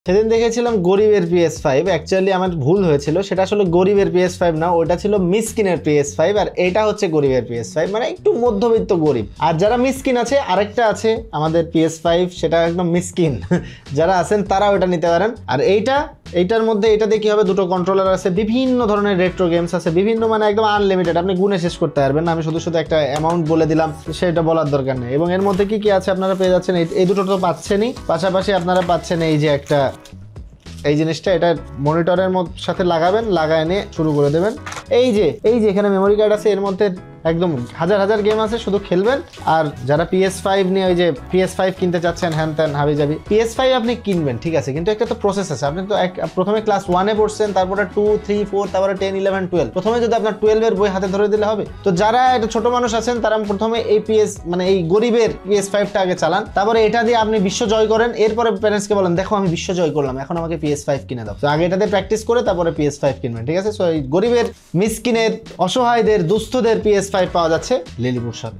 সেদিন দেখেছিলাম গরিবের PS5, অ্যাকচুয়ালি আমার ভুল হয়েছিল, সেটা আসলে গরিবের PS5 না, ওটা ছিল মিসকিনের PS5, আর এটা হচ্ছে গরিবের PS5, মানে একটু মধ্যবিত্ত গরিব। আর যারা মিসকিন আছে আরেকটা আছে আমাদের PS5, সেটা একদম মিসকিন যারা আছেন তারা ওটা নিতে পারেন। আর এইটার মধ্যে এটাতে কি হবে, দুটো কন্ট্রোলার আছে, বিভিন্ন ধরনের রেট্রো গেমস আছে, বিভিন্ন মানে একদম আনলিমিটেড, আপনি গুণে শেষ করতে পারবেন না। আমি শুধু একটা অ্যামাউন্ট বলে দিলাম, সেটা বলার দরকার নেই। এবং এর মধ্যে কি কি আছে আপনারা পেয়ে যাচ্ছেন, এই দুটো তো পাচ্ছেনই, পাশাপাশি আপনারা পাচ্ছেন এই যে একটা এই জিনিসটা, এটা মনিটরের সাথে লাগাবেন, লাগায় নিয়ে শুরু করে দেবেন। এই যে এখানে মেমোরি কার্ড আছে, এর মধ্যে একদম হাজার হাজার গেম আছে, শুধু খেলবেন। আর যারা PS5 নিয়ে ওই যে PS5 কিনতে চাচ্ছেন হ্যান ত্যান হাবি যাবি, PS5 আপনি কিনবেন ঠিক আছে, কিন্তু একটা তো প্রসেস আছে। আপনি তো প্রথমে ক্লাস 1-এ পড়ছেন, তারপরে 2, 3, 4, তারপরে 10, 11, 12, প্রথমে যদি আপনার 12-এর বই হাতে ধরে দিলে হবে? তো যারা একটা ছোট মানুষ আছেন তারা প্রথমে এই মানে এই গরিবের PS5টা আগে চালান, তারপরে এটা দিয়ে আপনি বিশ্ব জয় করেন, এরপরে প্যারেন্টসকে বলেন দেখো আমি বিশ্ব জয় করলাম, এখন আমাকে PS5 কিনে দাও। তো আগে এটাতে প্র্যাকটিস করে তারপরে PS5 কিনবেন, ঠিক আছে? সো এই গরিবের, মিসকিনের, অসহায়দের, দুস্থদের PS5 পাওয়া যাচ্ছে লিলিপুর শপে।